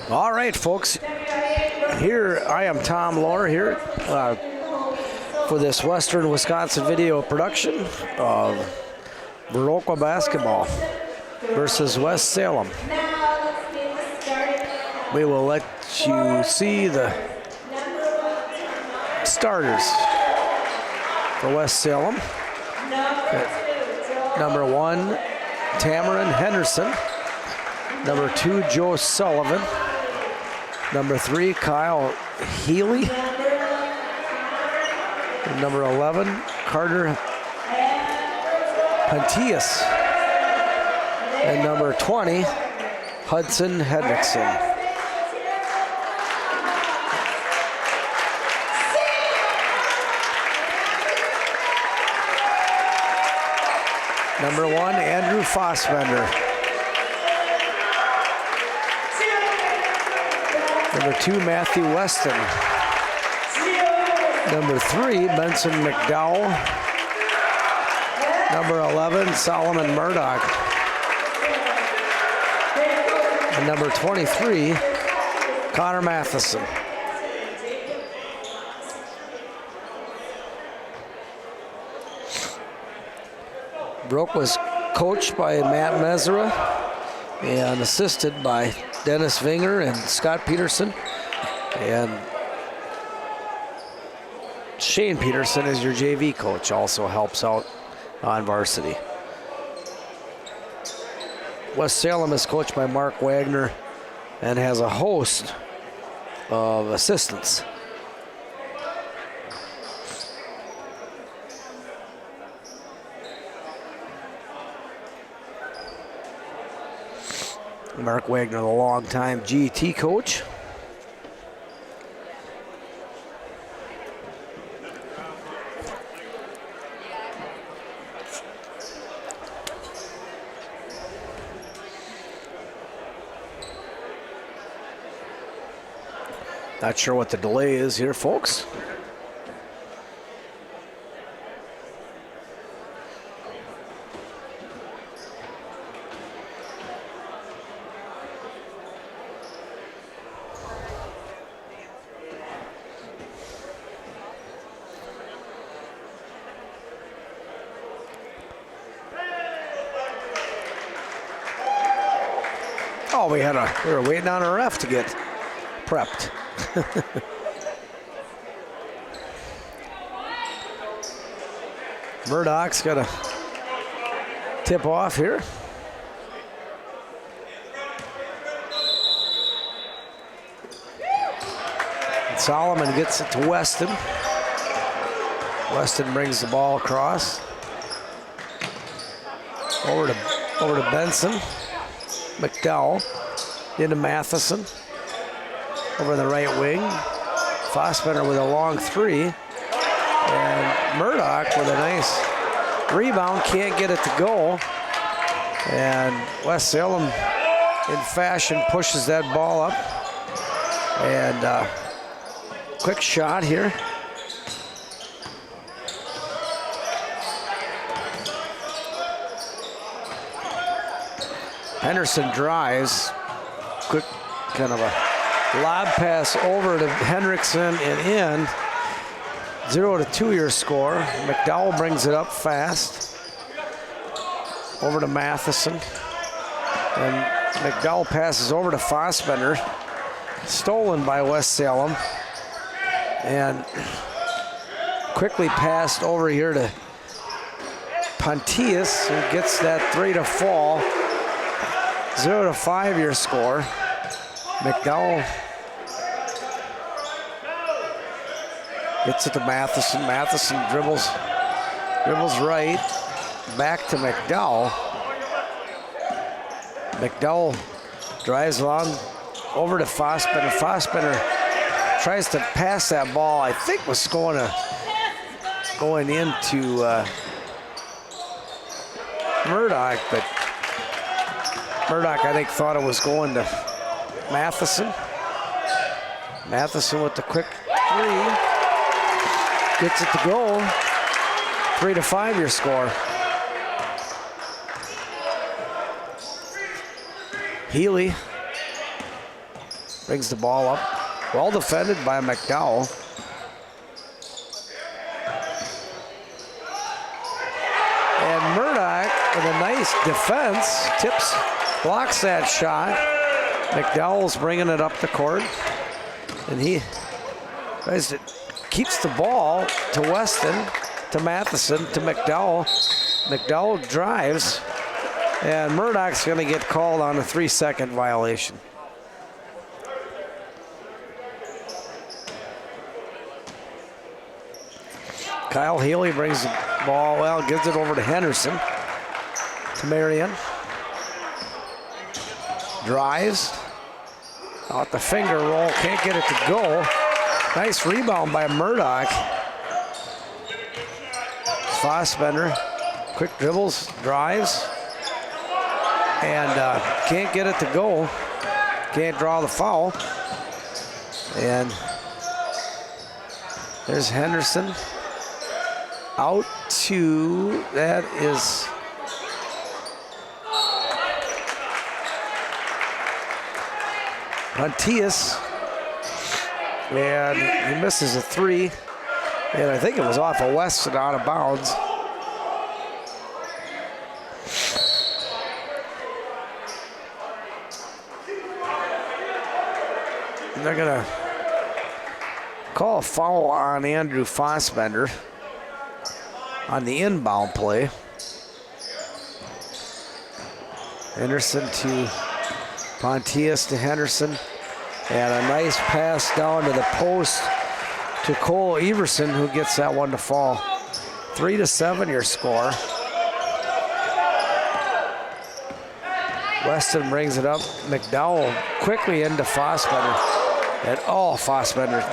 All right, folks. Here I am, Tom Lohr, here for this Western Wisconsin video production of Viroqua basketball versus West Salem. We will let you see the starters for West Salem. Number 1, Tamarin Henderson. Number 2, Joe Sullivan. Number 3, Kyle Healy. And number 11, Carter Pontius. And number 20, Hudson Hedrickson. Number 1, Andrew Fossbender. Number 2, Matthew Weston. Number 3, Benson McDowell. Number 11, Solomon Murdoch. And number 23, Connor Matheson. Viroqua was coached by Matt Mesra and assisted by Dennis Vinger and Scott Peterson. And Shane Peterson is your JV coach, also helps out on varsity. West Salem is coached by Mark Wagner and has a host of assistants. Mark Wagner, the longtime GT coach. Not sure what the delay is here, folks. Oh, we were waiting on a ref to get prepped. Murdoch's got a tip off here. And Solomon gets it to Weston. Weston brings the ball across. Over to Benson. McDowell into Matheson. Over the right wing. Fossbender with a long 3. And Murdoch with a nice rebound, can't get it to go. And West Salem in fashion pushes that ball up. And quick shot here. Henderson drives. Quick kind of a lob pass over to Hendrickson and in. 0-2 your score. McDowell brings it up fast. Over to Matheson. And McDowell passes over to Fossbender. Stolen by West Salem. And quickly passed over here to Pontius, who gets that 3 to fall. 0-5 your score. McDowell gets it to Matheson. Matheson dribbles right. Back to McDowell. McDowell drives along over to Fossbender. Fossbender tries to pass that ball. I think was going into Murdoch, but Murdoch, I think, thought it was going to Matheson. Matheson with the quick 3. Gets it to go. 3-5 your score. Healy brings the ball up. Well defended by McDowell. And Murdoch with a nice defense, blocks that shot. McDowell's bringing it up the court. And he keeps the ball to Weston, to Matheson, to McDowell. McDowell drives, and Murdoch's going to get called on a 3-second violation. Kyle Healy brings the ball, gives it over to Henderson, to Marion. Drives, out the finger roll, can't get it to go. Nice rebound by Murdoch. Fossbender, quick dribbles, drives, and can't get it to go. Can't draw the foul. And there's Henderson. Out to, that is Pontius, and he misses a 3, and I think it was off of Weston out of bounds. And they're gonna call a foul on Andrew Fossbender on the inbound play. Henderson to Pontius to Henderson, and a nice pass down to the post to Cole Everson, who gets that one to fall. 3-7 your score. Weston brings it up. McDowell quickly into Fossbender. And Fossbender,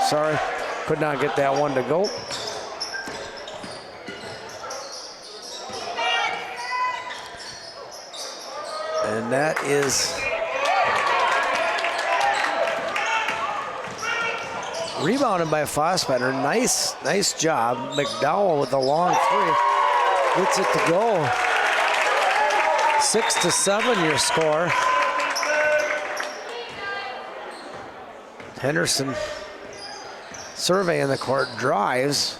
sorry, could not get that one to go. And that is rebounded by Fossbender. Nice job. McDowell with a long 3. Gets it to go. 6-7 your score. Henderson surveying the court, drives,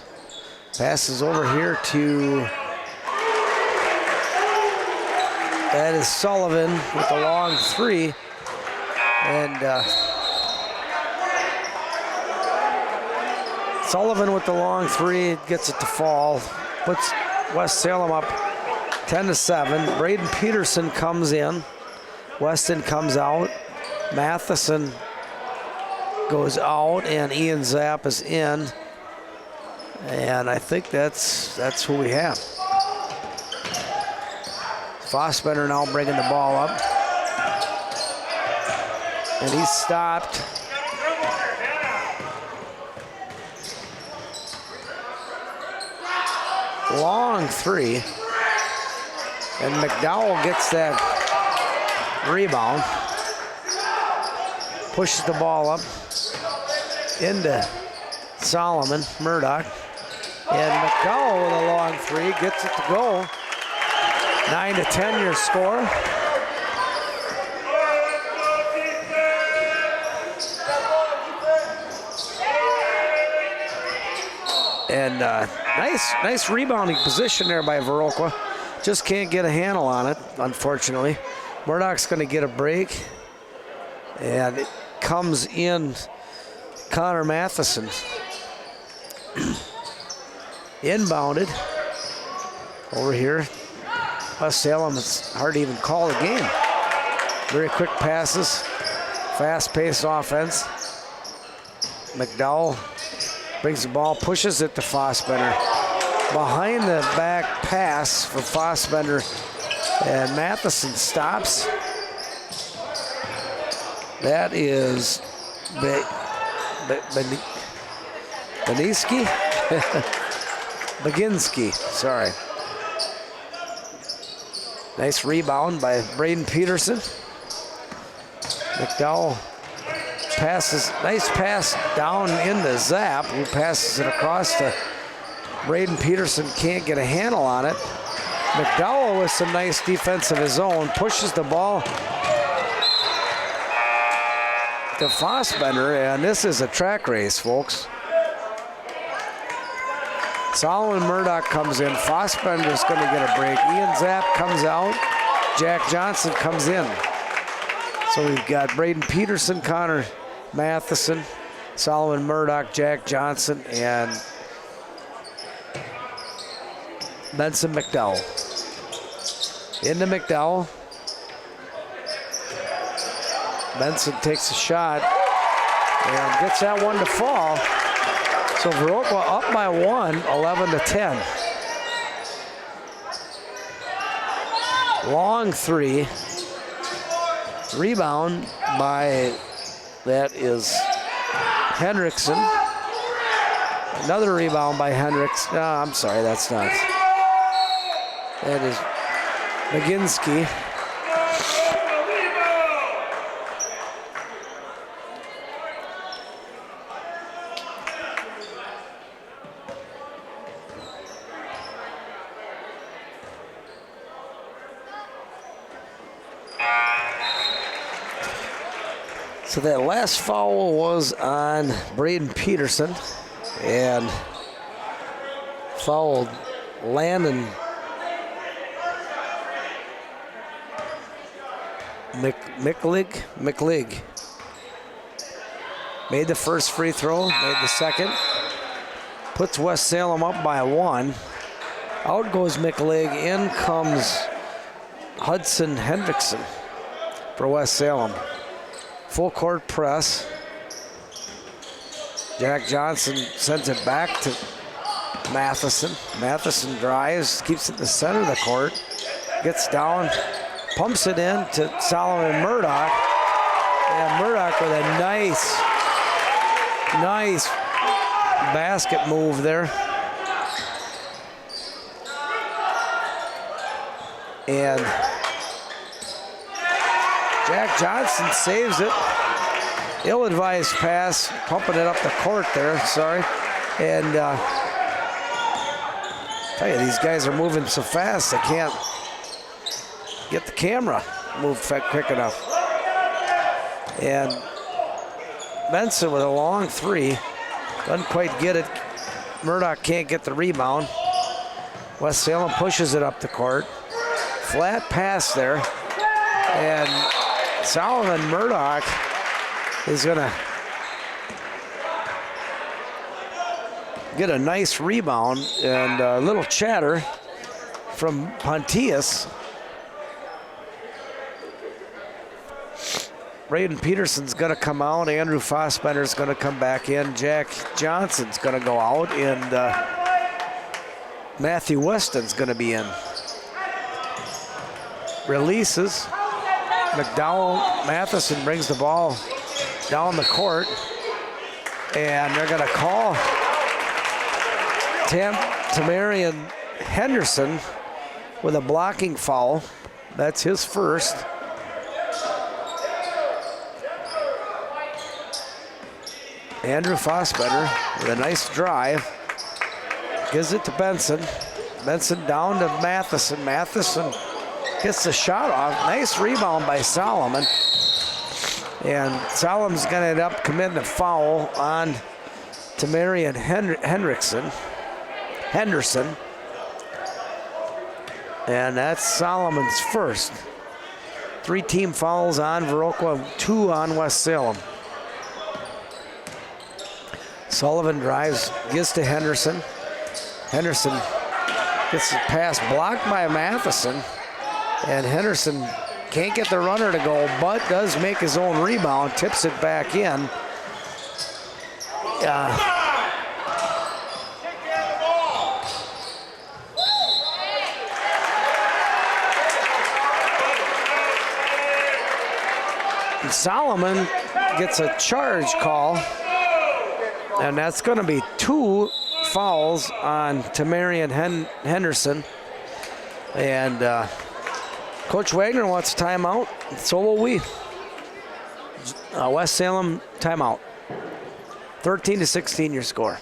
passes over here to, that is Sullivan with a long 3. And Sullivan with the long 3 gets it to fall, puts West Salem up 10-7. Braden Peterson comes in. Weston comes out. Matheson goes out, and Ian Zapp is in. And I think that's who we have. Fossbender now bringing the ball up. And he's stopped. Long 3. And McDowell gets that rebound. Pushes the ball up into Solomon, Murdoch. And McDowell with a long 3 gets it to go. 9-10 your score. And nice rebounding position there by Viroqua. Just can't get a handle on it, unfortunately. Murdoch's going to get a break. And it comes in Connor Matheson. Inbounded over here. West Salem, it's hard to even call the game. Very quick passes, fast-paced offense. McDowell brings the ball, pushes it to Fossbender. Behind the back pass for Fossbender, and Matheson stops. That is Beniski? Baginski, sorry. Nice rebound by Braden Peterson. McDowell passes, nice pass down into Zapp, who passes it across to Braden Peterson. Can't get a handle on it. McDowell with some nice defense of his own, pushes the ball. to Fossbender, and this is a track race, folks. Solomon Murdoch comes in. Fossbender's going to get a break. Ian Zapp comes out. Jack Johnson comes in. So we've got Braden Peterson, Connor Matheson, Solomon Murdoch, Jack Johnson, and Benson McDowell. Into McDowell. Benson takes a shot and gets that one to fall. So Viroqua up by 1, 11-10. Long three. Rebound by, that is Hendrickson. Another rebound by Hendrickson. No, I'm sorry, that's not. That is McGinsky. So that last foul was on Braden Peterson and fouled Landon McLeig. Made the first free throw, made the second. Puts West Salem up by 1. Out goes McLeig, in comes Hudson Hendrickson for West Salem. Full court press. Jack Johnson sends it back to Matheson. Matheson drives, keeps it in the center of the court, gets down, pumps it in to Solomon Murdoch. And Murdoch with a nice basket move there. And Jack Johnson saves it. Ill-advised pass, pumping it up the court there, sorry. And tell you, these guys are moving so fast, they can't get the camera moved quick enough. And Benson with a long three, doesn't quite get it. Murdoch can't get the rebound. West Salem pushes it up the court. Flat pass there. And Solomon Murdoch is going to get a nice rebound, and a little chatter from Pontius. Braden Peterson's going to come out. Andrew Fossbender's going to come back in. Jack Johnson's going to go out, and Matthew Weston's going to be in. Releases. McDowell, Matheson brings the ball down the court, and they're going to call Tamarian Henderson with a blocking foul. That's his first. Andrew Fossbender with a nice drive. Gives it to Benson. Benson down to Matheson. Matheson gets the shot off. Nice rebound by Solomon. And Solomon's going to end up committing a foul on Tamarian Henderson. And that's Solomon's first. 3 team fouls on Viroqua, 2 on West Salem. Sullivan drives, gives to Henderson. Henderson gets the pass blocked by Matheson. And Henderson can't get the runner to go, but does make his own rebound, tips it back in. Solomon gets a charge call, and that's going to be 2 fouls on Tamarian Henderson. And Coach Wagner wants a timeout, so will we. West Salem timeout. 13-16 your score.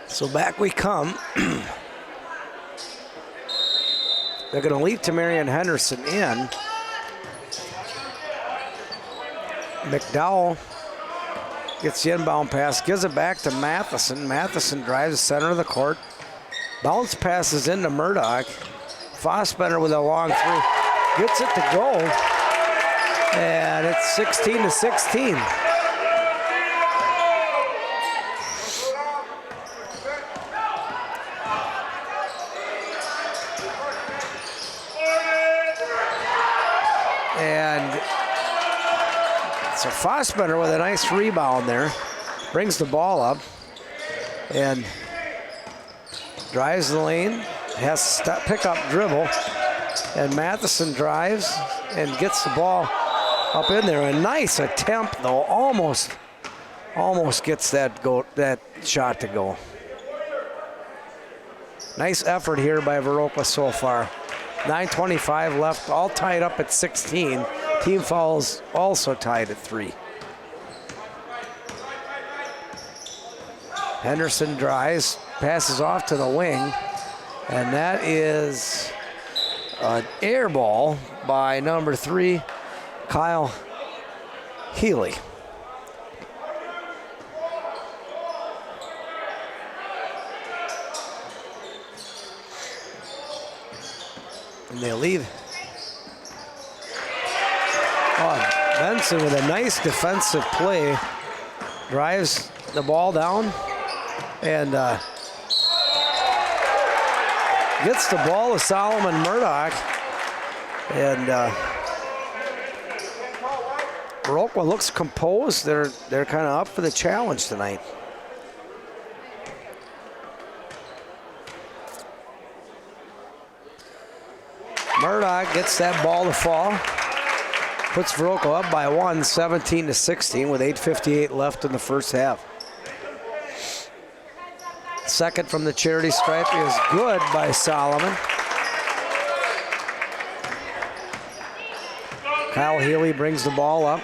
So back we come. They're going to leave Tamarian Henderson in. McDowell gets the inbound pass, gives it back to Matheson. Matheson drives the center of the court. Bounce passes into Murdoch. Fossbender with a long three. Gets it to go. And it's 16-16. And so Fossbender with a nice rebound there. Brings the ball up and drives the lane. Has to pick up dribble. And Matheson drives and gets the ball up in there. A nice attempt though. Almost gets that shot to go. Nice effort here by Viroqua so far. 9:25 left, all tied up at 16. Team fouls also tied at 3. Henderson drives, passes off to the wing, and that is an air ball by number 3, Kyle Healy. And they leave. Oh, Benson with a nice defensive play. Drives the ball down and gets the ball to Solomon Murdoch. And Viroqua looks composed. They're kind of up for the challenge tonight. Murdoch gets that ball to fall. Puts Viroqua up by 1, 17-16 with 8:58 left in the first half. Second from the charity stripe is good by Solomon. Kyle Healy brings the ball up.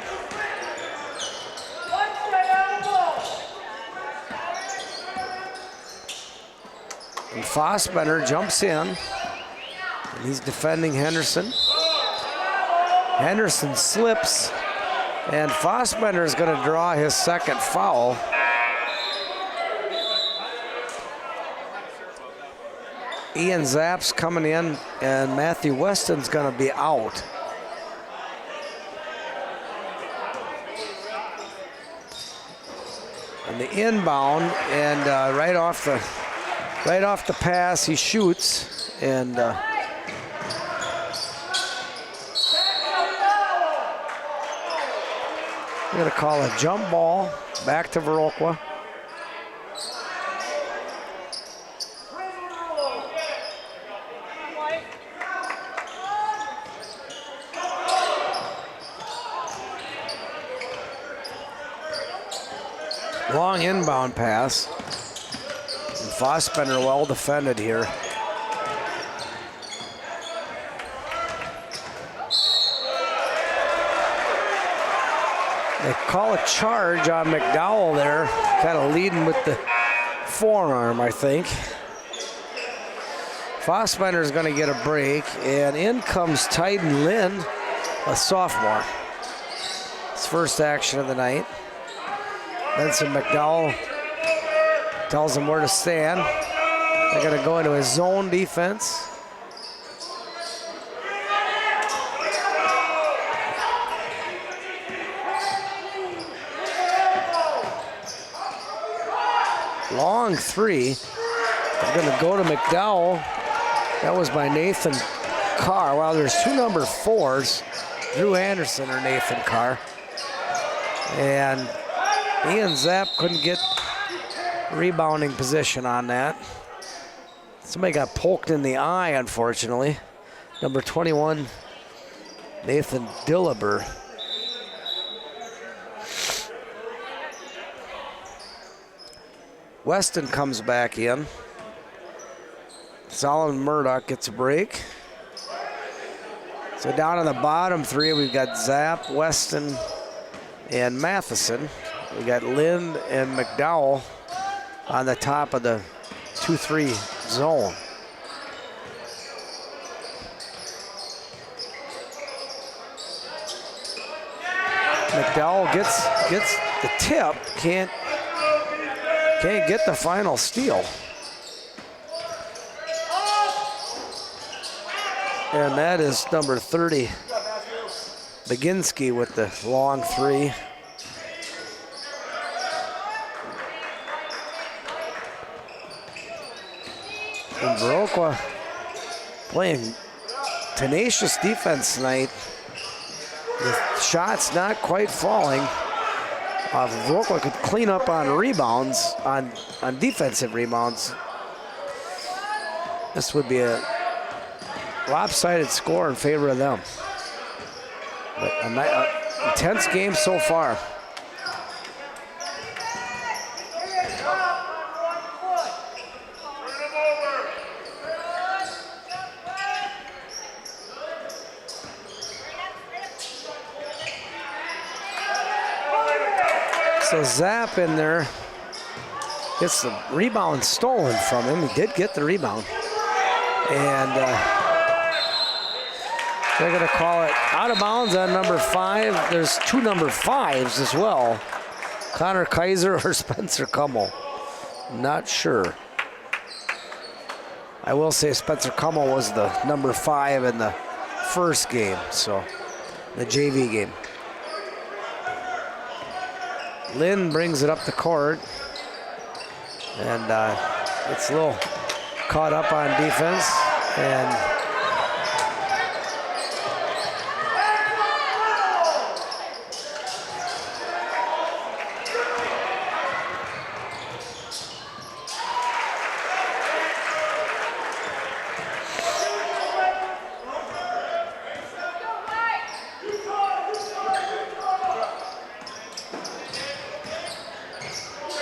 And Fossbender jumps in. And he's defending Henderson. Henderson slips, and Fossbender is going to draw his second foul. Ian Zapp's coming in, and Matthew Weston's going to be out. And the inbound, and right off the pass, he shoots, and we're going to call a jump ball back to Viroqua. Long inbound pass. And Fossbender well defended here. They call a charge on McDowell there, kind of leading with the forearm, I think. Fossbender is going to get a break, and in comes Tyden Lind, a sophomore. His first action of the night. Benson McDowell tells him where to stand. They're going to go into his zone defense. Long three. They're going to go to McDowell. That was by Nathan Carr. Well, there's two number 4s, Drew Anderson or Nathan Carr. And Ian Zapp couldn't get rebounding position on that. Somebody got poked in the eye, unfortunately. Number 21, Nathan Dillaber. Weston comes back in. Solomon Murdoch gets a break. So down on the bottom 3, we've got Zapp, Weston, and Matheson. We got Lind and McDowell on the top of the 2-3 zone. McDowell gets the tip, can't get the final steal. And that is number 30, Baginski with the long three. And Viroqua playing tenacious defense tonight. The shots not quite falling. Viroqua could clean up on rebounds, on defensive rebounds. This would be a lopsided score in favor of them. But an intense game so far. So Zapp in there gets the rebound stolen from him. He did get the rebound. And they're going to call it out of bounds on number 5. There's 2 number 5s as well. Connor Kaiser or Spencer Kummel. Not sure. I will say Spencer Kummel was the number 5 in the first game, so the JV game. Lynn brings it up the court, and it's a little caught up on defense, and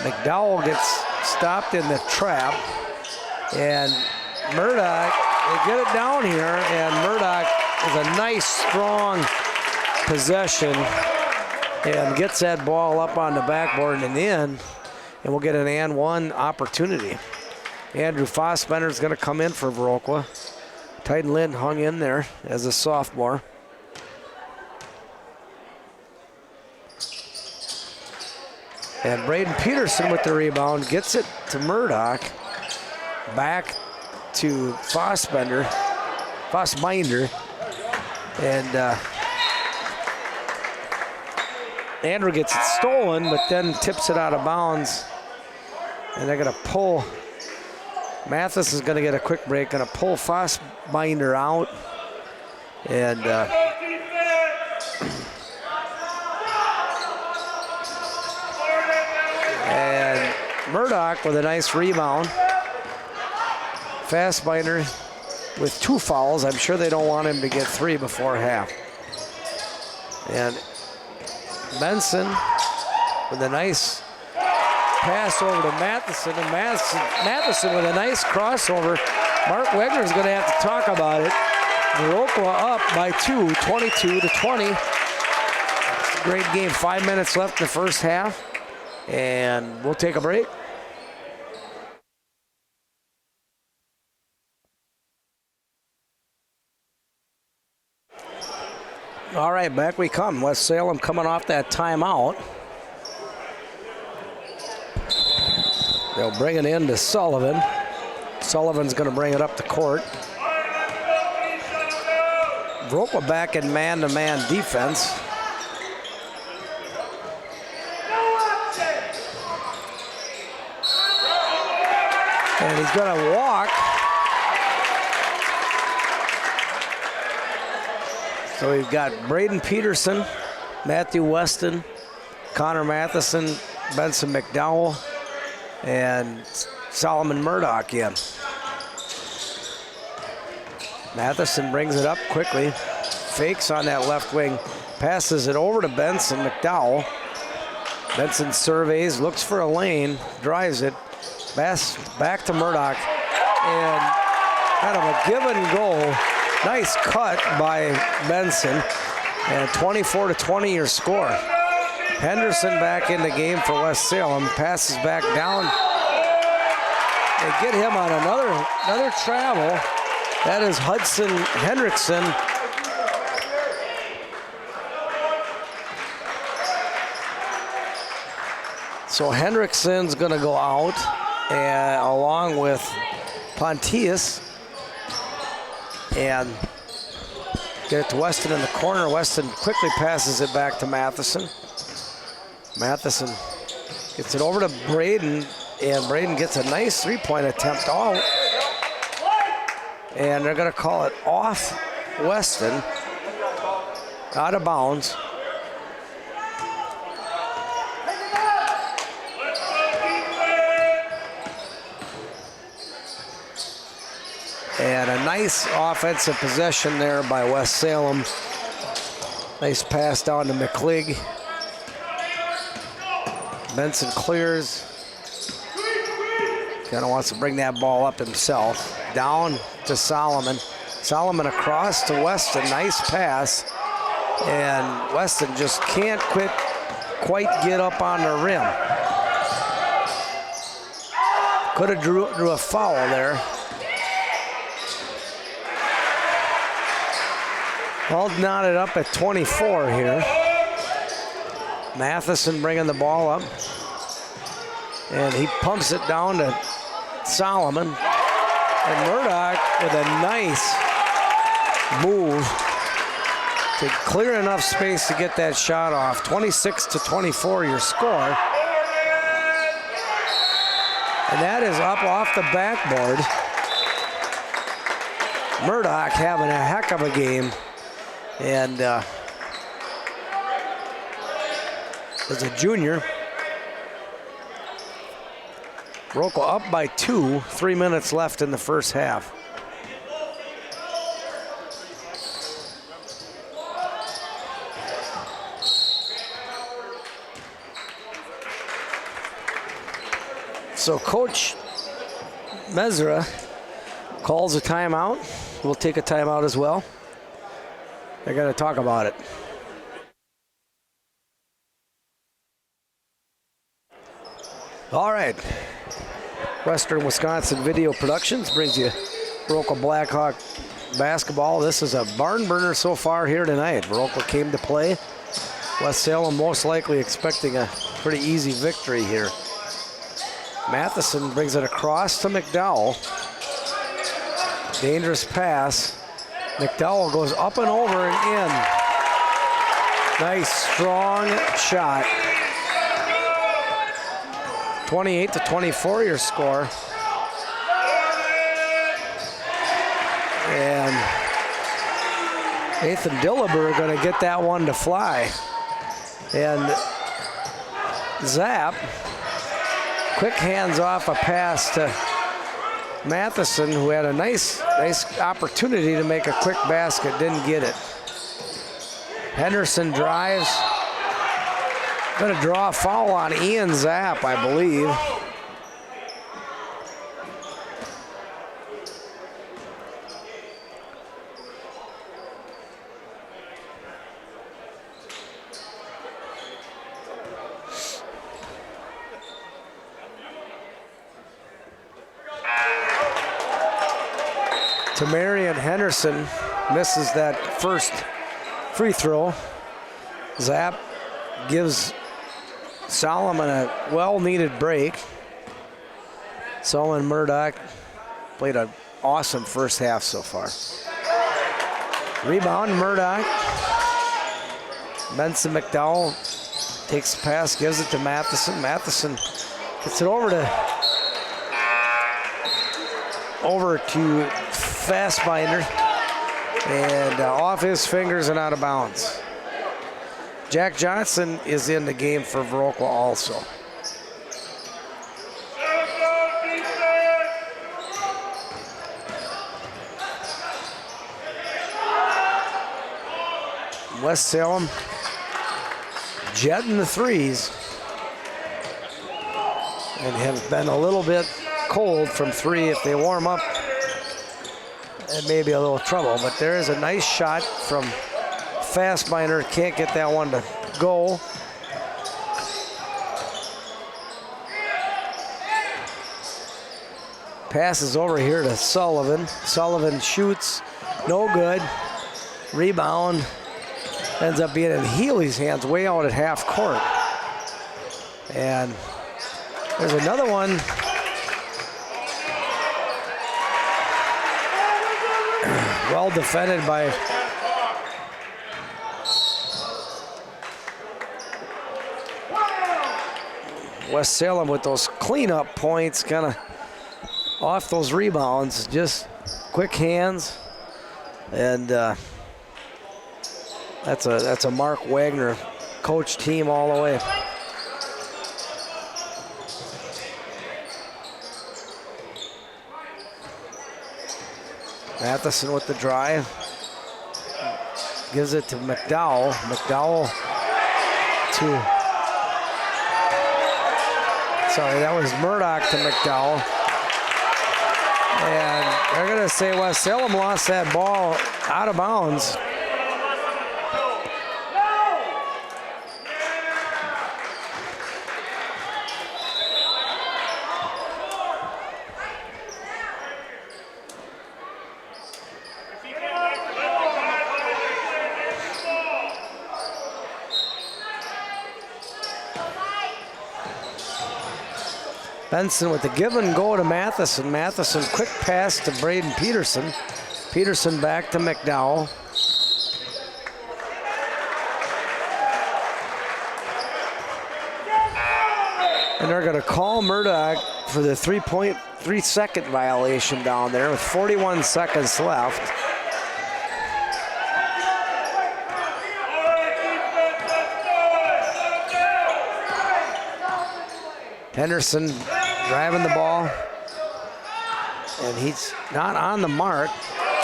McDowell gets stopped in the trap, and Murdoch, they get it down here, and Murdoch is a nice, strong possession and gets that ball up on the backboard and in, and we'll get an and one opportunity. Andrew Fossbender is going to come in for Viroqua. Titan Lynn hung in there as a sophomore. And Braden Peterson with the rebound gets it to Murdoch. Back to Fossbinder. And Andrew gets it stolen, but then tips it out of bounds. And they're going to pull. Mathis is going to get a quick break, going to pull Fossbinder out. And Murdoch with a nice rebound. Fassbinder with 2 fouls. I'm sure they don't want him to get 3 before half. And Benson with a nice pass over to Matheson. And Matheson with a nice crossover. Mark Wegner is going to have to talk about it. Viroqua up by 2, 22-20. It's a great game. 5 minutes left in the first half. And we'll take a break. All right, back we come. West Salem coming off that timeout. They'll bring it in to Sullivan. Sullivan's going to bring it up the court. Viroqua back in man-to-man defense. And he's going to walk. So we've got Braden Peterson, Matthew Weston, Connor Matheson, Benson McDowell, and Solomon Murdoch in. Matheson brings it up quickly, fakes on that left wing, passes it over to Benson McDowell. Benson surveys, looks for a lane, drives it, back to Murdoch, and kind of a give and go. Nice cut by Benson, and 24-20 your score. Henderson back in the game for West Salem, passes back down. They get him on another travel. That is Hudson Hendrickson. So Henriksen's going to go out, and along with Pontius, and get it to Weston in the corner. Weston quickly passes it back to Matheson. Matheson gets it over to Braden, and Braden gets a nice three-point attempt out. And they're going to call it off Weston, out of bounds. And a nice offensive possession there by West Salem. Nice pass down to McCligg. Benson clears. Kind of wants to bring that ball up himself. Down to Solomon. Solomon across to Weston. Nice pass. And Weston just can't quite get up on the rim. Could have drew a foul there. All knotted up at 24 here. Matheson bringing the ball up. And he pumps it down to Solomon. And Murdoch with a nice move to clear enough space to get that shot off. 26-24 your score. And that is up off the backboard. Murdoch having a heck of a game. And as a junior, Viroqua up by 2, 3 minutes left in the first half. So Coach Mesra calls a timeout. We'll take a timeout as well. They're going to talk about it. All right. Western Wisconsin Video Productions brings you Viroqua Blackhawk basketball. This is a barn burner so far here tonight. Viroqua came to play. West Salem most likely expecting a pretty easy victory here. Matheson brings it across to McDowell. Dangerous pass. McDowell goes up and over and in. Nice, strong shot. 28-24 your score. And Nathan Dillaber going to get that one to fly. And Zapp, quick hands off a pass to Matheson, who had a nice opportunity to make a quick basket, didn't get it. Henderson drives. Going to draw a foul on Ian Zapp, I believe. Tamarian Henderson misses that first free throw. Zapp gives Solomon a well-needed break. Solomon Murdoch played an awesome first half so far. Rebound, Murdoch. Benson McDowell takes the pass, gives it to Matheson. Matheson gets it over to Fastbinder, and off his fingers and out of bounds. Jack Johnson is in the game for Viroqua also. West Salem jetting the threes and have been a little bit cold from three. If they warm up, it may be a little trouble, but there is a nice shot from Fastbinder. Can't get that one to go. Passes over here to Sullivan. Sullivan shoots, no good. Rebound ends up being in Healy's hands way out at half court. And There's another one. Well defended by West Salem with those cleanup points, kind of off those rebounds, just quick hands, and that's a Mark Wagner coach team all the way. Matheson with the drive, gives it to McDowell. McDowell to. Sorry, that was Murdoch to McDowell. And they're going to say West Salem lost that ball out of bounds. Benson with the give and go to Matheson. Matheson, quick pass to Braden Peterson. Peterson back to McDowell. And they're going to call Murdoch for the 3.3-second violation down there with 41 seconds left. Henderson driving the ball, and he's not on the mark.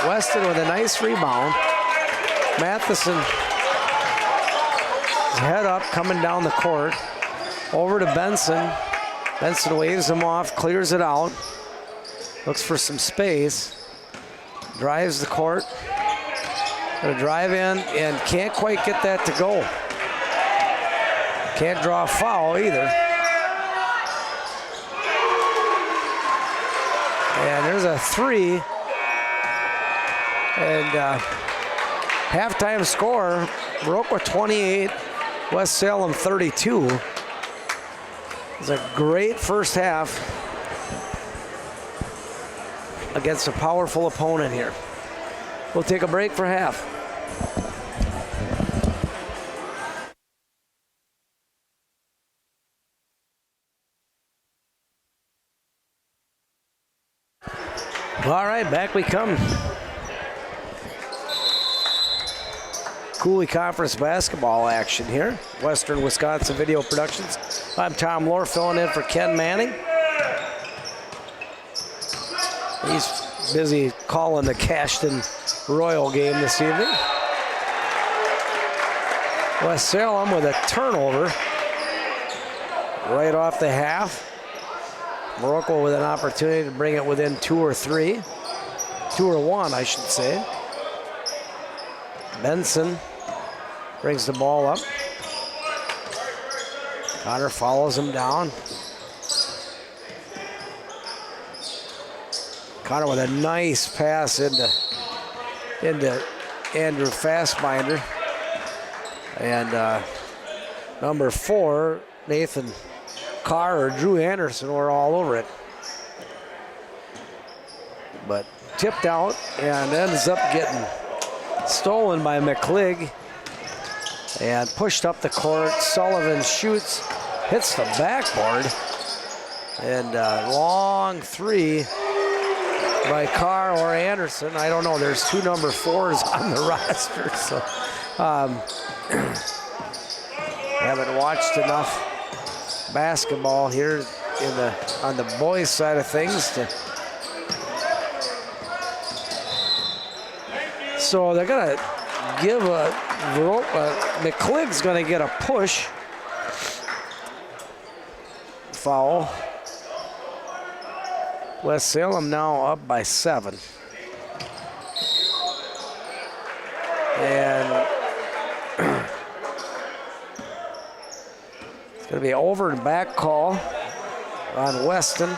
Weston with a nice rebound. Matheson, head up, coming down the court. Over to Benson. Benson waves him off, clears it out. Looks for some space. Drives the court. Gonna drive in and can't quite get that to go. Can't draw a foul either. And there's a three. And halftime score, Viroqua 28, West Salem 32. It's a great first half against a powerful opponent here. We'll take a break for half. All right, back we come. Coulee Conference basketball action here. Western Wisconsin Video Productions. I'm Tom Lohr filling in for Ken Manning. He's busy calling the Cashton Royal game this evening. West Salem with a turnover right off the half. Viroqua with an opportunity to bring it within 2 or 3. 2 or 1, I should say. Benson brings the ball up. Connor follows him down. Connor with a nice pass into Andrew Fastbinder. And number 4, Nathan Carr or Drew Anderson were all over it. But tipped out and ends up getting stolen by McCligg and pushed up the court. Sullivan shoots, hits the backboard, and long three by Carr or Anderson. I don't know, there's 2 number 4s on the roster, so haven't watched enough basketball here on the boys side of things so they're gonna give a McCligg's gonna get a push foul. West Salem now up by 7. And going to be over and back call on Weston.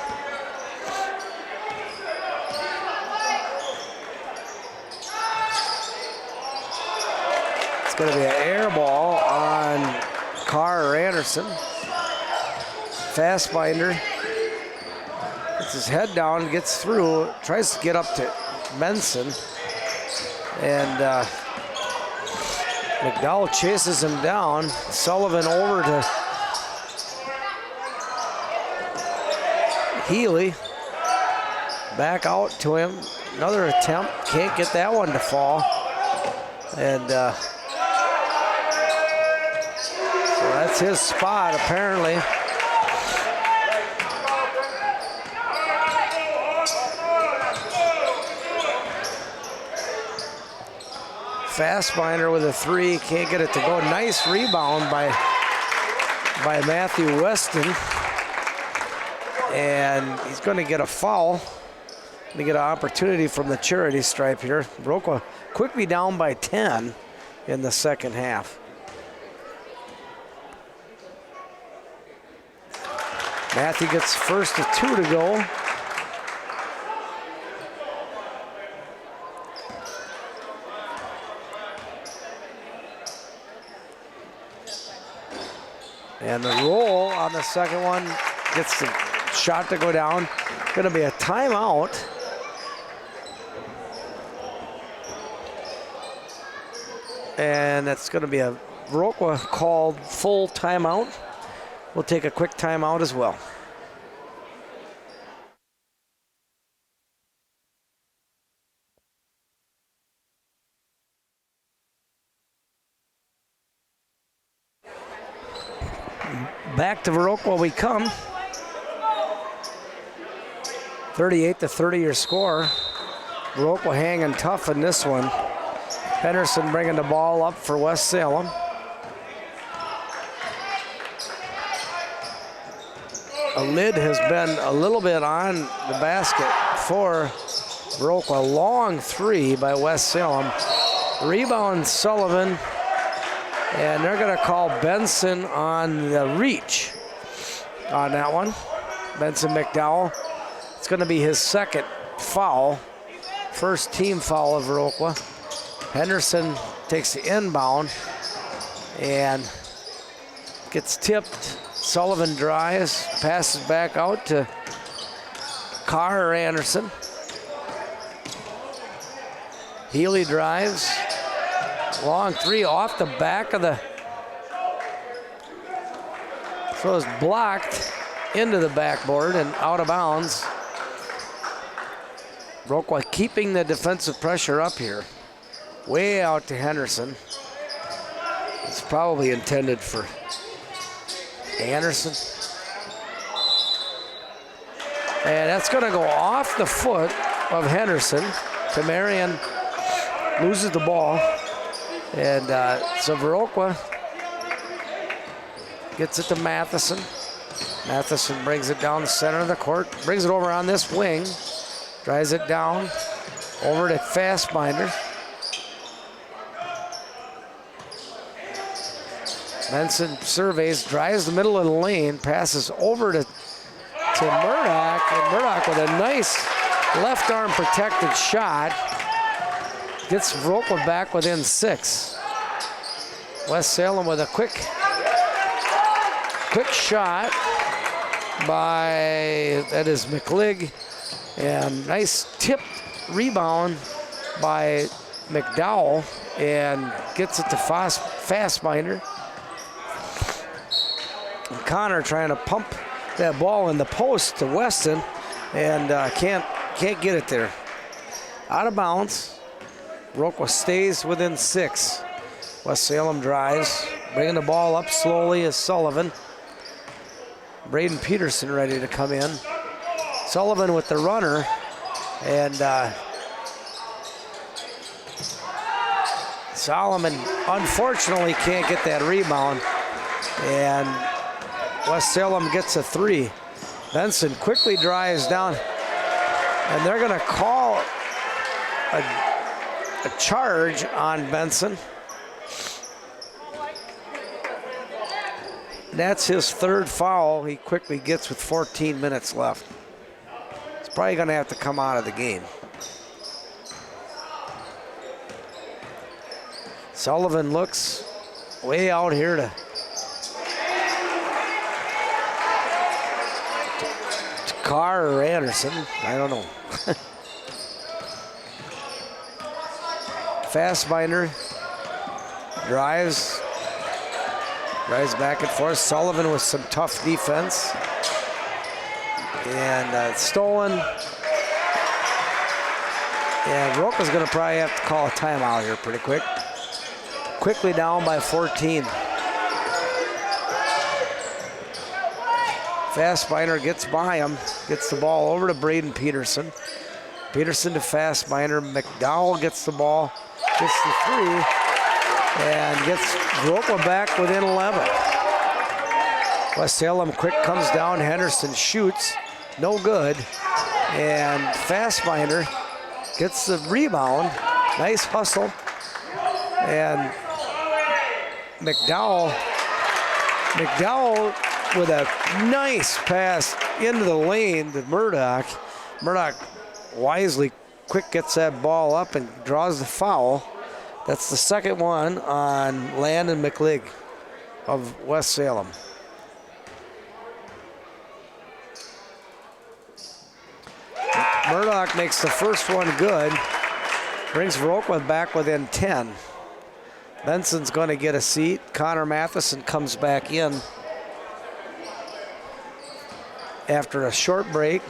It's going to be an air ball on Carr or Anderson. Fastbinder gets his head down, gets through, tries to get up to Benson, and McDowell chases him down. Sullivan over to Healy. Back out to him. Another attempt. Can't get that one to fall. And so that's his spot, apparently. Fastbinder with a 3, can't get it to go. Nice rebound by Matthew Weston. And he's going to get a foul. Going to get an opportunity from the charity stripe here. Viroqua quickly down by 10 in the second half. Matthew gets first of 2 to go. And the roll on the second one gets the shot to go down. Going to be a timeout. And that's going to be a Viroqua called full timeout. We'll take a quick timeout as well. Back to Viroqua we come. 38-30 your score. Viroqua hanging tough in this one. Henderson bringing the ball up for West Salem. A lid has been a little bit on the basket for Viroqua. Long 3 by West Salem. Rebound Sullivan. And they're going to call Benson on the reach on that one. Benson McDowell. It's going to be his second foul. First team foul of Viroqua. Henderson takes the inbound and gets tipped. Sullivan drives, passes back out to Carr or Anderson. Healy drives. Long 3 off the back of the, so it's blocked into the backboard and out of bounds. Viroqua keeping the defensive pressure up here. Way out to Henderson. It's probably intended for Anderson. And that's going to go off the foot of Henderson. Tamarian loses the ball. And so Viroqua gets it to Matheson. Matheson brings it down the center of the court, brings it over on this wing, drives it down, over to Fastbinder. Benson surveys, drives the middle of the lane, passes over to Murdoch, and Murdoch with a nice left arm protected shot. Gets Viroqua back within 6. West Salem with a quick shot by, that is McLigg, and nice tipped rebound by McDowell, and gets it to Fastbinder. Connor trying to pump that ball in the post to Weston, and can't get it there. Out of bounds. Viroqua stays within 6. West Salem drives, bringing the ball up slowly is Sullivan. Braden Peterson ready to come in. Sullivan with the runner, and Solomon unfortunately can't get that rebound, and West Salem gets a 3. Benson quickly drives down, and they're going to call a charge on Benson. That's his 3rd foul he quickly gets with 14 minutes left. He's probably going to have to come out of the game. Sullivan looks way out here to Carr or Anderson. I don't know. Fastbinder drives back and forth. Sullivan with some tough defense. And stolen. And Viroqua's going to probably have to call a timeout here pretty quick. Quickly down by 14. Fastbinder gets by him, gets the ball over to Braden Peterson. Peterson to Fastbinder. McDowell gets the ball, gets the three, and gets Viroqua back within 11. West Salem quick comes down. Henderson shoots, no good. And Fastbinder gets the rebound. Nice hustle. And McDowell with a nice pass into the lane to Murdoch. Murdoch wisely quick gets that ball up and draws the foul. That's the second one on Landon McLeod of West Salem. Murdoch makes the first one good. Brings Viroqua back within 10. Benson's going to get a seat. Connor Matheson comes back in after a short break.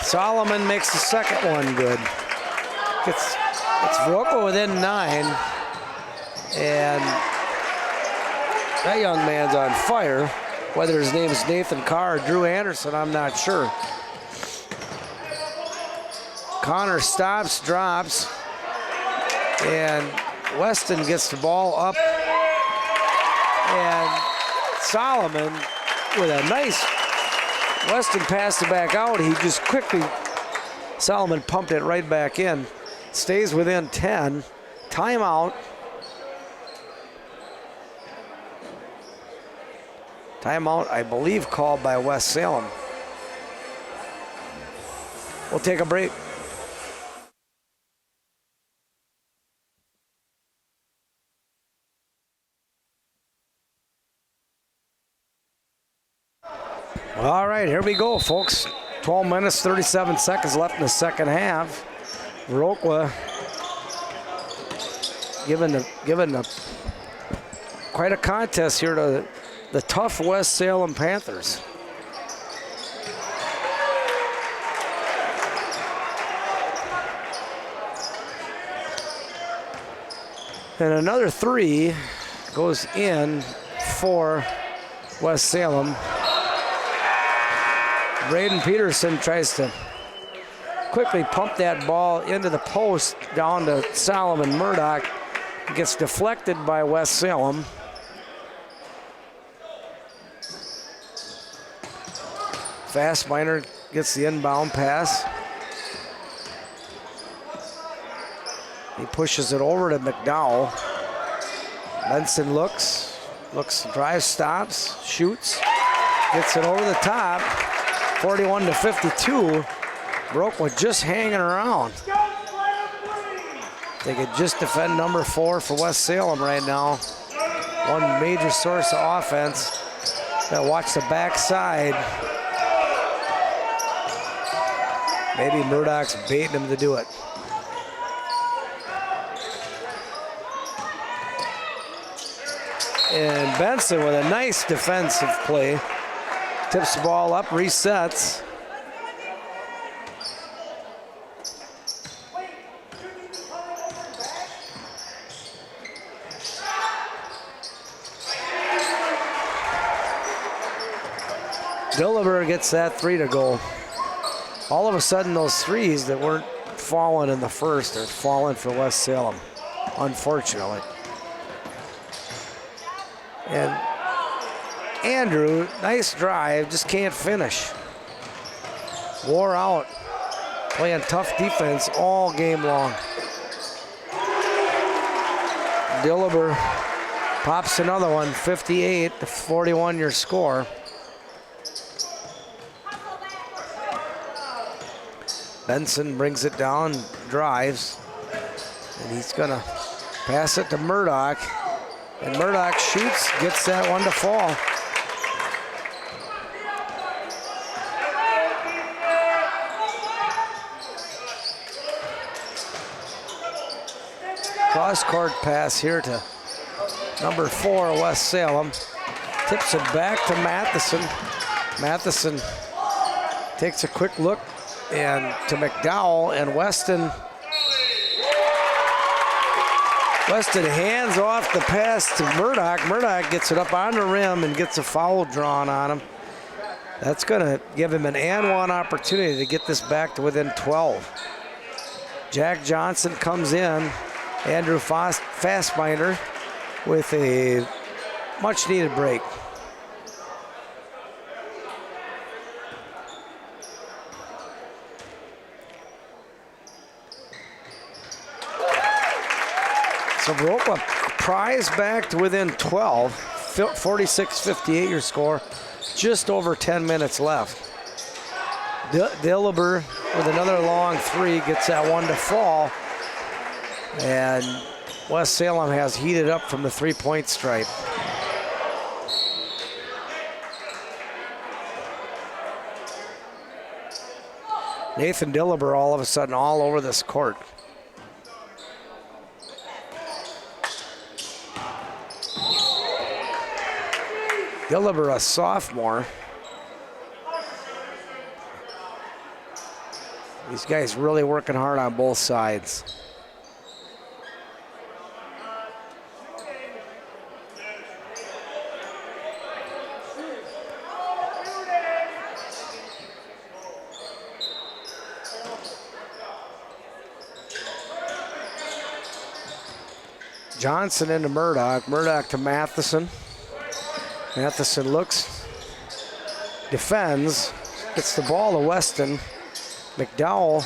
Solomon makes the second one good. It's Viroqua within 9. And that young man's on fire. Whether his name is Nathan Carr or Drew Anderson, I'm not sure. Connor stops, drops, and Weston gets the ball up. And Solomon with a nice, Weston passed it back out. He just quickly, Solomon pumped it right back in. Stays within 10. Timeout. Timeout, I believe, called by West Salem. We'll take a break. All right, here we go, folks. 12 minutes, 37 seconds left in the second half. Viroqua given quite a contest here to the tough West Salem Panthers. And another three goes in for West Salem. Braden Peterson tries to quickly pump that ball into the post down to Solomon Murdoch. It gets deflected by West Salem. Fastbinder gets the inbound pass. He pushes it over to McDowell. Benson looks, drives, stops, shoots, gets it over the top. 41-52. Viroqua just hanging around. They could just defend number 4 for West Salem right now. One major source of offense. Gotta watch the backside. Maybe Murdoch's baiting him to do it. And Benson with a nice defensive play. Tips the ball up, resets. Dillberg gets that three to go. All of a sudden, those threes that weren't falling in the first are falling for West Salem, unfortunately. And Andrew, nice drive, just can't finish. Wore out, playing tough defense all game long. Dillberg pops another one, 58-41 your score. Benson brings it down, drives, and he's gonna pass it to Murdoch. And Murdoch shoots, gets that one to fall. Cross-court pass here to number 4, West Salem. Tips it back to Matheson. Matheson takes a quick look and to McDowell, and Weston hands off the pass to Murdoch. Murdoch gets it up on the rim and gets a foul drawn on him. That's going to give him an and one opportunity to get this back to within 12. Jack Johnson comes in. Andrew Fastbinder with a much needed break. So Viroqua pries back to within 12, 46-58 your score, just over 10 minutes left. Dillber with another long three gets that one to fall, and West Salem has heated up from the three-point stripe. Nathan Dillber all of a sudden all over this court. Dillber, a sophomore. These guys really working hard on both sides. Johnson into Murdoch. Murdoch to Matheson. Matheson looks, defends, gets the ball to Weston. McDowell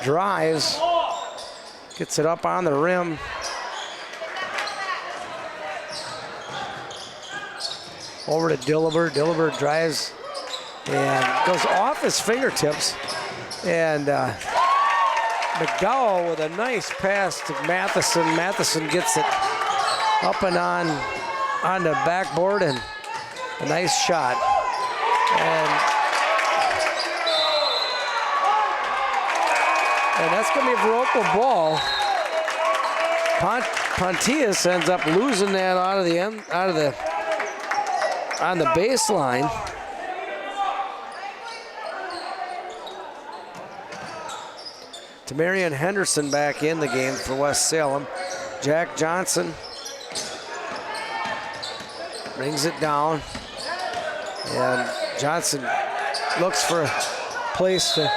drives, gets it up on the rim. Over to Dillber. Dillber drives and goes off his fingertips. And McDowell with a nice pass to Matheson. Matheson gets it up and on the backboard, and a nice shot. And that's going to be a Viroqua ball. Pontius ends up losing that on the baseline. Tamarian Henderson back in the game for West Salem. Jack Johnson brings it down, and Johnson looks for a place to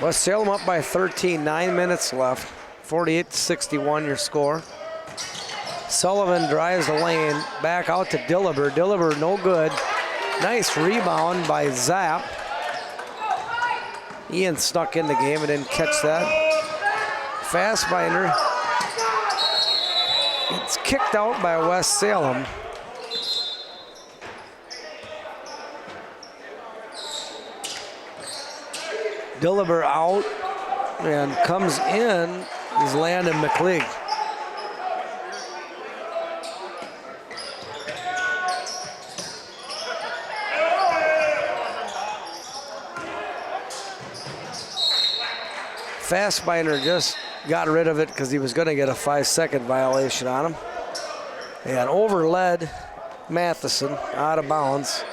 West Salem up by 13, 9 minutes left, 48-61 your score. Sullivan drives the lane, back out to Dillber. Dillber no good. Nice rebound by Zapp. Ian snuck in the game and didn't catch that. Fastbinder. It's kicked out by West Salem. Dillber out, and comes in is Landon McLeod. Fastbinder just got rid of it because he was going to get a 5-second violation on him. And overled Matheson out of bounds.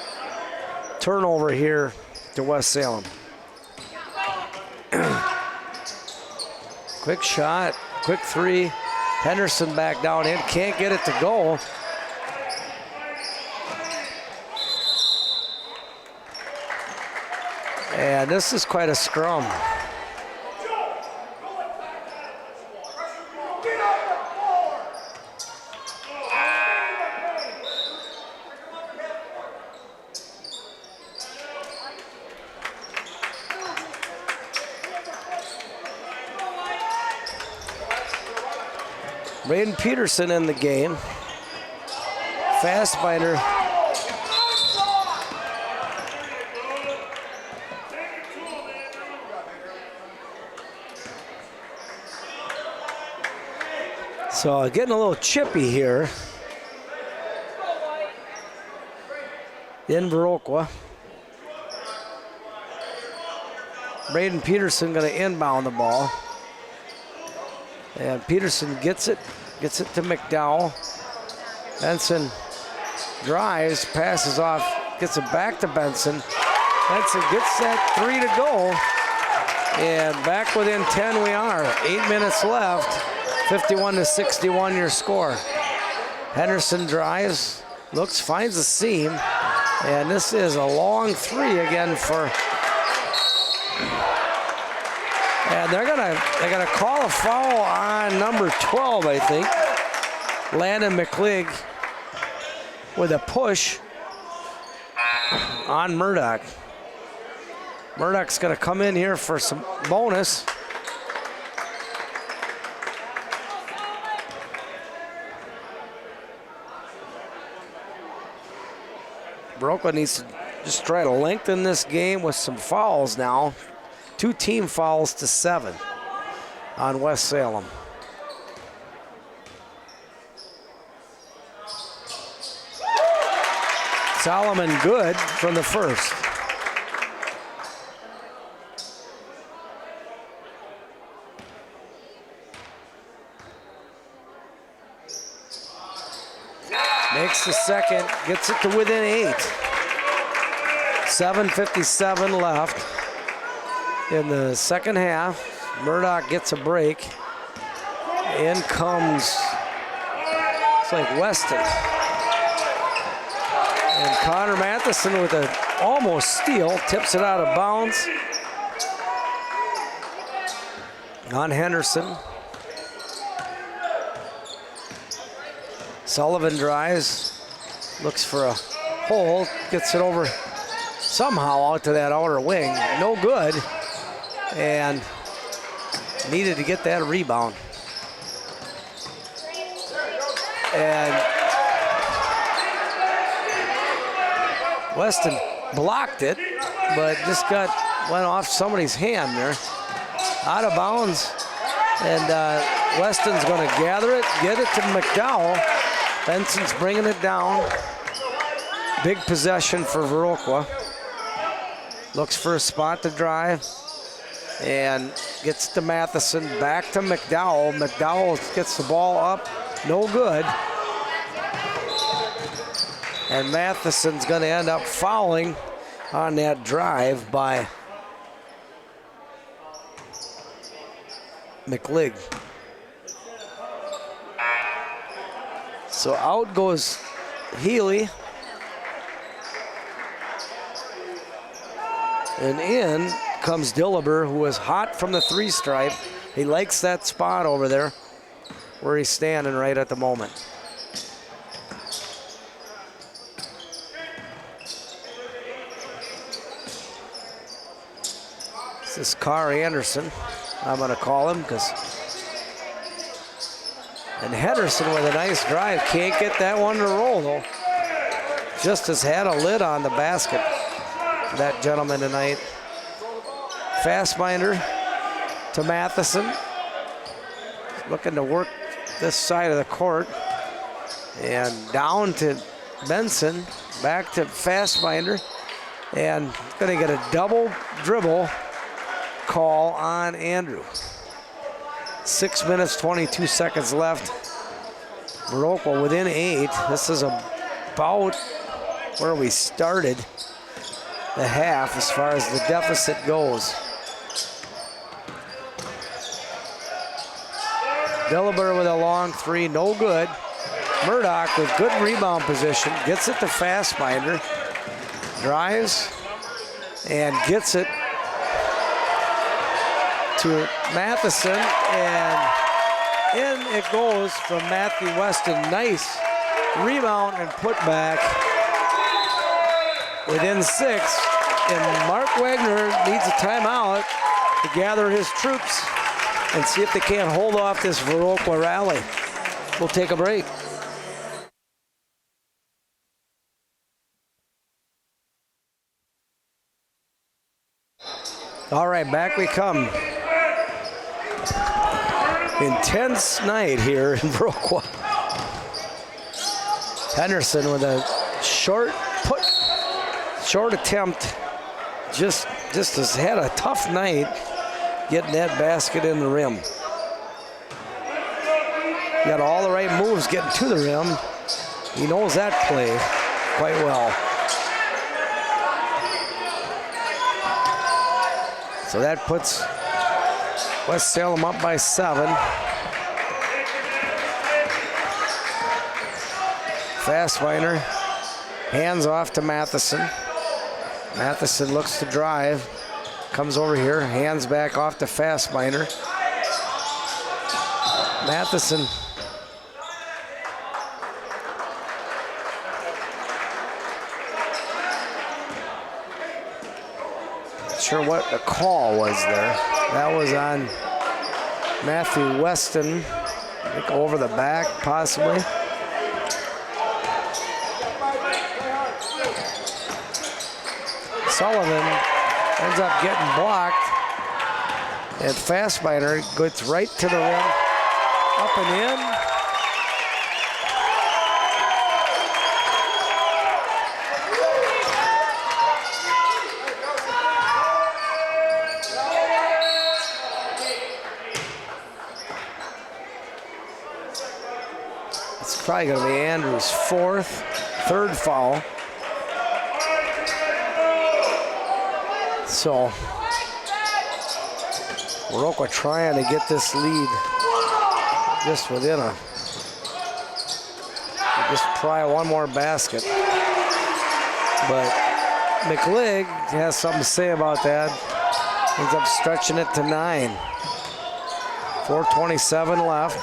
Turnover here to West Salem. Quick shot, quick three. Henderson back down in, can't get it to go. And this is quite a scrum. Braden Peterson in the game. Fastbinder. So getting a little chippy here in Viroqua. Braden Peterson going to inbound the ball. And Peterson gets it to McDowell. Benson drives, passes off, gets it back to Benson. Benson gets that 3 to go. And back within 10 we are. 8 minutes left. 51-61 your score. Henderson drives, looks, finds the seam. And this is a long 3 again for. And they're gonna call a foul on number 12, I think. Landon McCligg with a push on Murdoch. Murdoch's gonna come in here for some bonus. Viroqua needs to just try to lengthen this game with some fouls now. 2 team fouls to 7 on West Salem. Solomon good from the first. Makes the second, gets it to within 8. 7:57 left in the second half. Murdoch gets a break. In comes, it's like Weston. And Connor Matheson with an almost steal, tips it out of bounds on Henderson. Sullivan drives, looks for a hole, gets it over somehow out to that outer wing. No good, and needed to get that rebound. And Weston blocked it, but just went off somebody's hand there. Out of bounds, and Weston's going to gather it, get it to McDowell. Benson's bringing it down. Big possession for Viroqua. Looks for a spot to drive and gets to Matheson, back to McDowell. McDowell gets the ball up, no good. And Matheson's going to end up fouling on that drive by McCligg. So out goes Healy. And in comes Dillaber, who is hot from the 3 stripe. He likes that spot over there where he's standing right at the moment. This is Carr Anderson, I'm going to call him, and Henderson with a nice drive. Can't get that one to roll, though. Just has had a lid on the basket, that gentleman tonight. Fastbinder to Matheson. Looking to work this side of the court. And down to Benson. Back to Fastbinder. And going to get a double dribble call on Andrew. 6 minutes, 22 seconds left. Viroqua within 8. This is about where we started the half as far as the deficit goes. Dillaber with a long 3, no good. Murdoch with good rebound position, gets it to Fastbinder, drives and gets it to Matheson, and in it goes from Matthew Weston. Nice rebound and put back within 6. And Mark Wagner needs a timeout to gather his troops and see if they can't hold off this Viroqua rally. We'll take a break. All right, back we come. intense night here in Viroqua. Henderson with a short attempt. Just has had a tough night getting that basket in the rim. Got all the right moves getting to the rim. He knows that play quite well. So that puts West Salem up by 7. Fastbinder, hands off to Matheson. Matheson looks to drive, comes over here, hands back off to Fastbinder. Matheson not sure what the call was there. That was on Matthew Weston, I think over the back possibly. Sullivan ends up getting blocked, and Fastbinder gets right to the rim, up and in. It's probably going to be Andrews' third foul. So, Viroqua trying to get this lead just within just probably one more basket. But McLeod has something to say about that. Ends up stretching it to 9. 4:27 left.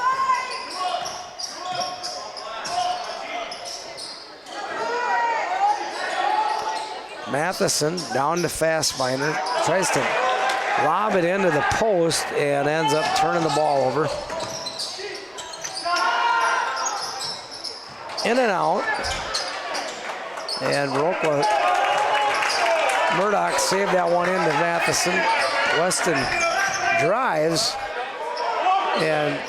Matheson down to Fastbinder, tries to lob it into the post and ends up turning the ball over. In and out. And Viroqua, Murdoch saved that one into Matheson. Weston drives and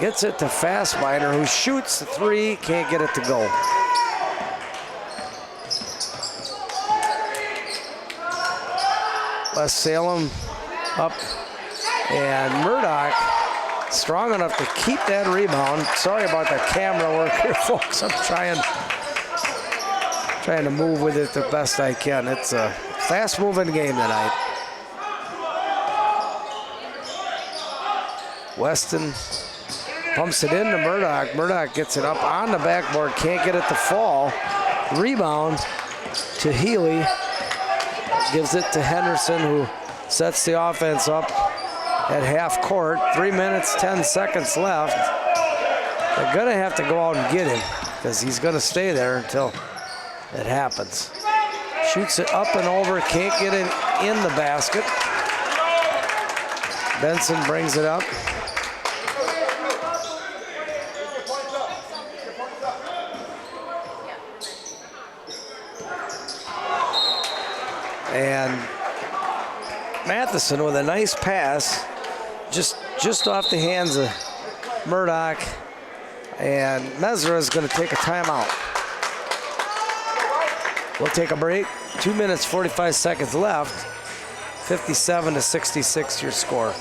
gets it to Fastbinder, who shoots the 3, can't get it to go. West Salem up, and Murdoch strong enough to keep that rebound. Sorry about the camera work here, folks. I'm trying to move with it the best I can. It's a fast-moving game tonight. Weston pumps it into Murdoch. Murdoch gets it up on the backboard, can't get it to fall. Rebound to Healy. Gives it to Henderson, who sets the offense up at half court. 3 minutes, 10 seconds left. They're going to have to go out and get him because he's going to stay there until it happens. Shoots it up and over, can't get it in the basket. Benson brings it up. And Matheson with a nice pass, just off the hands of Murdoch. And Mesra is going to take a timeout. We'll take a break. 2 minutes, 45 seconds left. 57-66 your score.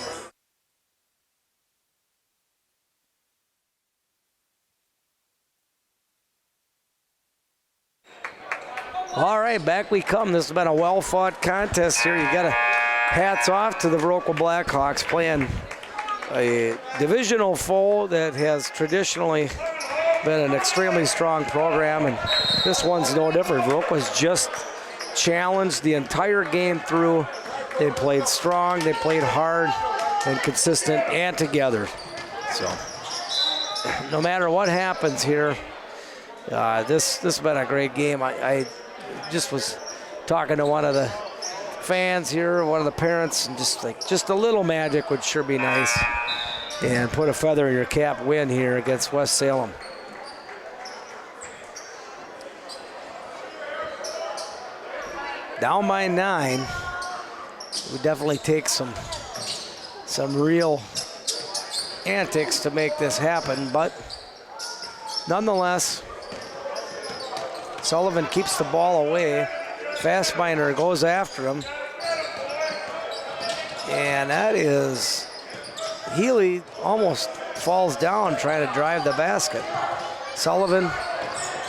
All right, back we come. This has been a well-fought contest here. You got to hats off to the Viroqua Blackhawks playing a divisional foe that has traditionally been an extremely strong program, and this one's no different. Viroqua's just challenged the entire game through. They played strong, they played hard and consistent and together. So no matter what happens here, this has been a great game. I just was talking to one of the fans here, one of the parents, and just a little magic would sure be nice, and put a feather in your cap win here against West Salem. Down by 9. We definitely take some some real antics to make this happen, but nonetheless, Sullivan keeps the ball away. Fastbinder goes after him. And that is, Healy almost falls down trying to drive the basket. Sullivan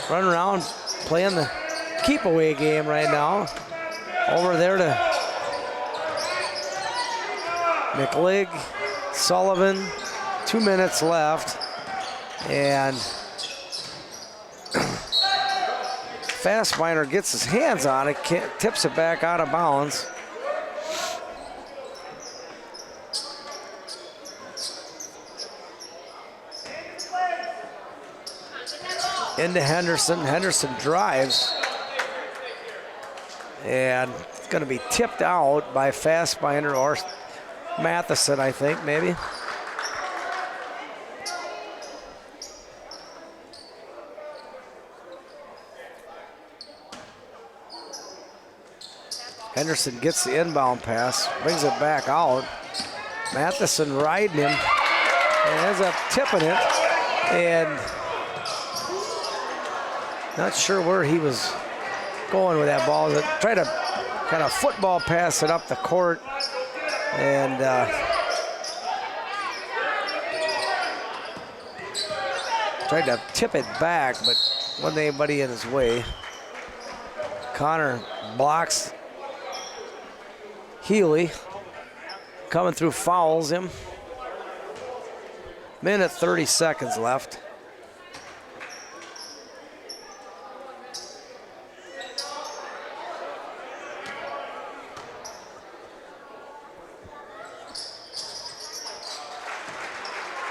running around playing the keep away game right now. Over there to McLeod, Sullivan, 2 minutes left. And Fastbinder gets his hands on it, tips it back out of bounds. Into Henderson. Henderson drives. And it's going to be tipped out by Fastbinder or Matheson, I think, maybe. Henderson gets the inbound pass, brings it back out. Matheson riding him and ends up tipping it. And not sure where he was going with that ball. Tried to kind of football pass it up the court. And tried to tip it back, but wasn't anybody in his way. Connor blocks Healy, coming through, fouls him. Minute 30 seconds left.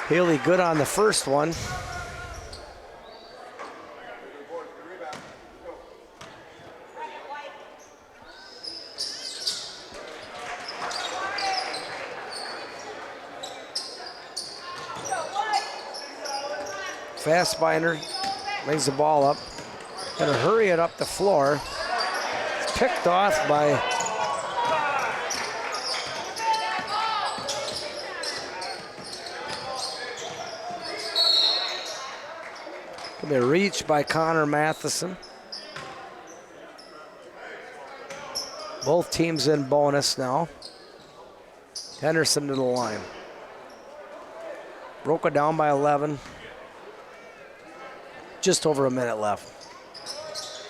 Healy good on the first one. Fastbinder brings the ball up. Gonna hurry it up the floor. It's picked off by gonna be a reach by Connor Matheson. Both teams in bonus now. Henderson to the line. Viroqua down by 11. Just over a minute left.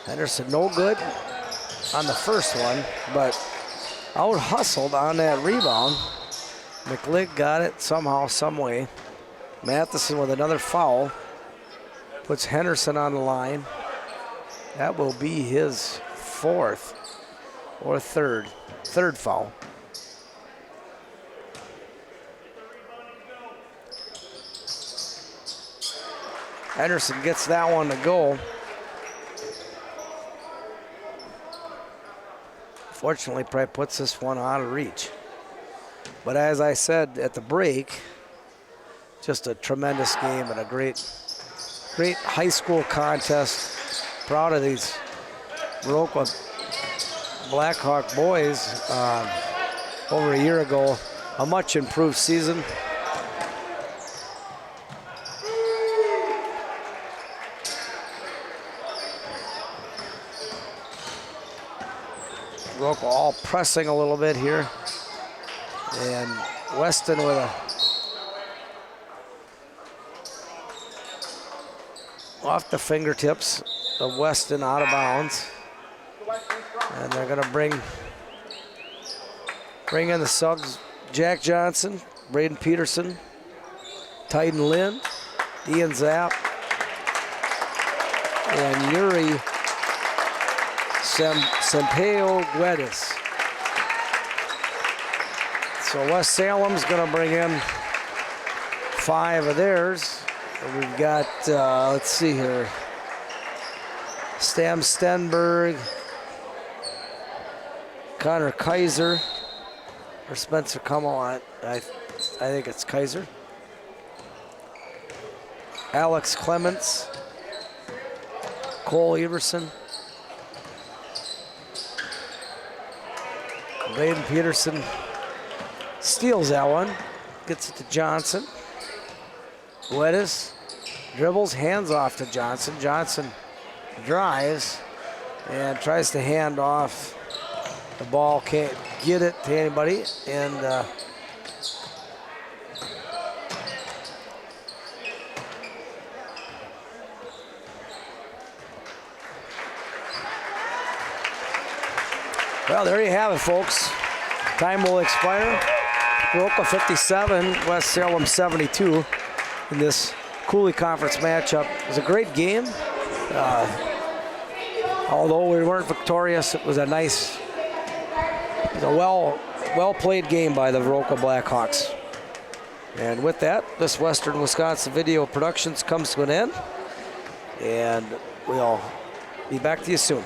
Henderson no good on the first one, but out hustled on that rebound. McLeod got it somehow, some way. Matheson with another foul. Puts Henderson on the line. That will be his fourth or third foul. Henderson gets that one to go. Fortunately, probably puts this one out of reach. But as I said at the break, just a tremendous game and a great high school contest. Proud of these Viroqua Blackhawk boys. Over a year ago, a much improved season. Viroqua all pressing a little bit here. And Weston with a off the fingertips of Weston out of bounds. And they're gonna bring in the subs. Jack Johnson, Braden Peterson, Tyden Lind, Ian Zapp, and Yuri Sampaio Guedes. So West Salem's gonna bring in 5 of theirs. And we've got, let's see here, Stam Stenberg, Connor Kaiser, or Spencer Kummel. I think it's Kaiser. Alex Clements, Cole Everson, Braden Peterson steals that one. gets it to Johnson. Guedes dribbles, hands off to Johnson. Johnson drives and tries to hand off. The ball can't get it to anybody, and well, there you have it, folks. Time will expire. Viroqua 57, West Salem 72 in this Coulee Conference matchup. It was a great game. Although we weren't victorious, it was a nice, it was a well played game by the Viroqua Blackhawks. And with that, this Western Wisconsin Video Productions comes to an end. And we'll be back to you soon.